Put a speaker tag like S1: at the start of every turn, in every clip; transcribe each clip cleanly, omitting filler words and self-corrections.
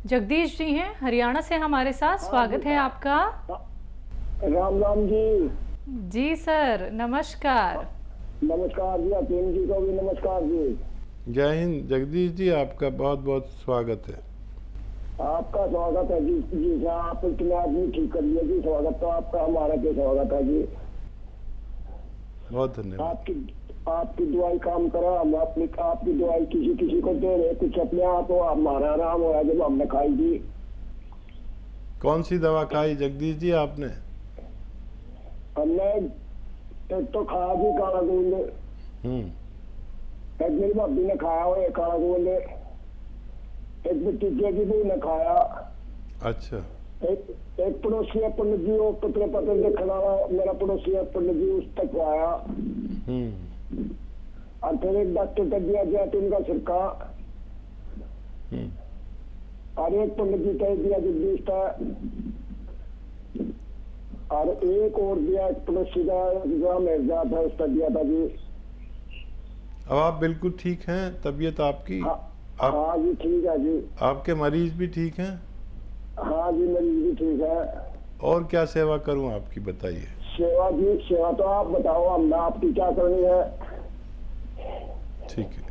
S1: जगदीश जी हैं हरियाणा से हमारे साथ, स्वागत है आपका।
S2: राम राम जी।
S1: जी सर, नमस्कार।
S2: नमस्कार जी, अतीम जी को भी नमस्कार जी।
S3: जय हिंद जगदीश जी, आपका बहुत बहुत स्वागत है।
S2: आपका स्वागत है जी। जी आप इतने आदमी ठीक कर लिया जी, स्वागत तो आपका, हमारा क्या स्वागत है जी।
S3: बहुत धन्यवाद।
S2: आपकी दुआई काम करा, हम आपकी दुआई किसी किसी को दे रहे, कुछ अपने आप हो, हमारा आराम हो जब हमने खाई जी।
S3: कौन सी दवा खाई जगदीश जी आपने?
S2: हमने एक तो खाया जी काला गोंद, एक मेरी भाभी ने खाया हो एक काला गोंद, एक भतीजे की भी ने खाया। अच्छा। एक पड़ोसी है पंडित जी, वो पतले पतले देखने वाला मेरा पड़ोसी है पंडित जी, उस तक आया। और फिर एक डॉक्टर का दिया जैतून का छिड़का, और एक पंडित जी का दिया जगदीश का, और एक और दिया एक पड़ोसी का मिर्जा था, उसका दिया था जी।
S3: अब आप बिल्कुल ठीक हैं? तबीयत आपकी?
S2: हाँ जी ठीक है जी।
S3: आपके मरीज भी ठीक हैं?
S2: हाँ जी मरीज भी ठीक है।
S3: और क्या सेवा करूं आपकी, बताइए।
S2: सेवा जी, सेवा तो आप बताओ, हमने आपकी क्या करनी है।
S3: ठीक है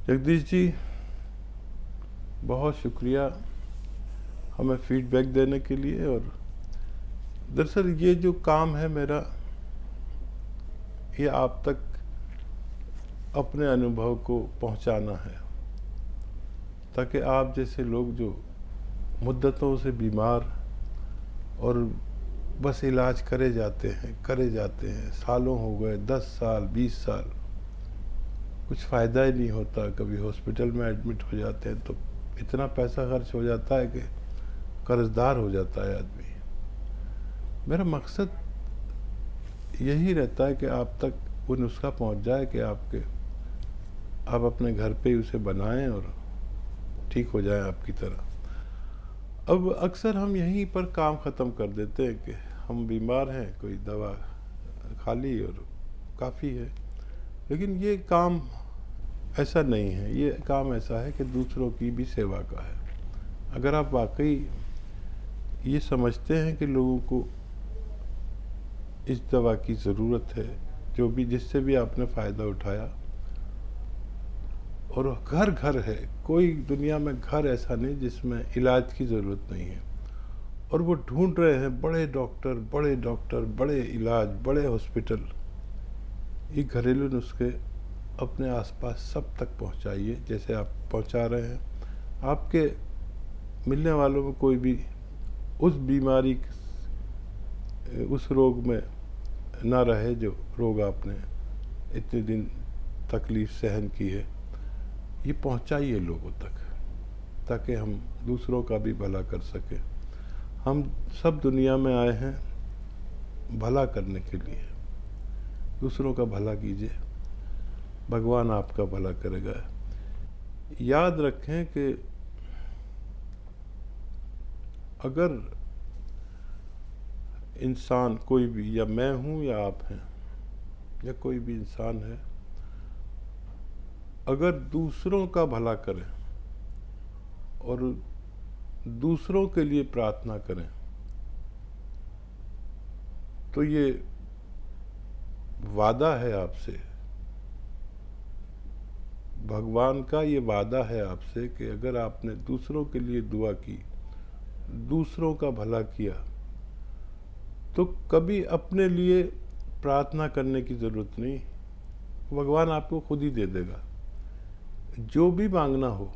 S3: जगदीश जी, बहुत शुक्रिया हमें फीडबैक देने के लिए। और दरअसल ये जो काम है मेरा, ये आप तक अपने अनुभव को पहुंचाना है, ताकि आप जैसे लोग जो मुद्दतों से बीमार और बस इलाज करे जाते हैं, सालों हो गए, 10 साल 20 साल, कुछ फ़ायदा ही नहीं होता, कभी हॉस्पिटल में एडमिट हो जाते हैं तो इतना पैसा खर्च हो जाता है कि कर्जदार हो जाता है आदमी। मेरा मकसद यही रहता है कि आप तक वो नुस्खा पहुंच जाए कि आप अपने घर पे ही उसे बनाएं और ठीक हो जाए आपकी तरह। अब अक्सर हम यहीं पर काम ख़त्म कर देते हैं कि हम बीमार हैं, कोई दवा खा ली और काफ़ी है। लेकिन ये काम ऐसा नहीं है, ये काम ऐसा है कि दूसरों की भी सेवा का है। अगर आप वाकई ये समझते हैं कि लोगों को इस दवा की ज़रूरत है, जो भी जिससे भी आपने फ़ायदा उठाया, और घर घर है, कोई दुनिया में घर ऐसा नहीं जिसमें इलाज की ज़रूरत नहीं है, और वो ढूंढ रहे हैं बड़े डॉक्टर, बड़े इलाज, बड़े हॉस्पिटल। ये घरेलू नुस्खे अपने आसपास सब तक पहुंचाइए, जैसे आप पहुंचा रहे हैं। आपके मिलने वालों में कोई भी उस बीमारी, उस रोग में ना रहे जो रोग आपने इतने दिन तकलीफ सहन की है। ये पहुंचाइए लोगों तक, ताकि हम दूसरों का भी भला कर सकें। हम सब दुनिया में आए हैं भला करने के लिए। दूसरों का भला कीजिए, भगवान आपका भला करेगा। याद रखें कि अगर इंसान कोई भी, या मैं हूँ या आप हैं या कोई भी इंसान है, अगर दूसरों का भला करें और दूसरों के लिए प्रार्थना करें, तो ये वादा है आपसे, भगवान का ये वादा है आपसे कि अगर आपने दूसरों के लिए दुआ की, दूसरों का भला किया, तो कभी अपने लिए प्रार्थना करने की ज़रूरत नहीं, भगवान आपको खुद ही दे देगा। जो भी मांगना हो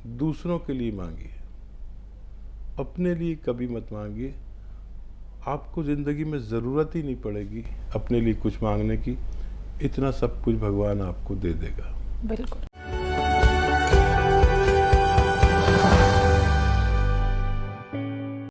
S3: दूसरों के लिए मांगिए, अपने लिए कभी मत मांगिए। आपको ज़िंदगी में ज़रूरत ही नहीं पड़ेगी अपने लिए कुछ मांगने की, इतना सब कुछ भगवान आपको दे देगा।
S1: बिल्कुल।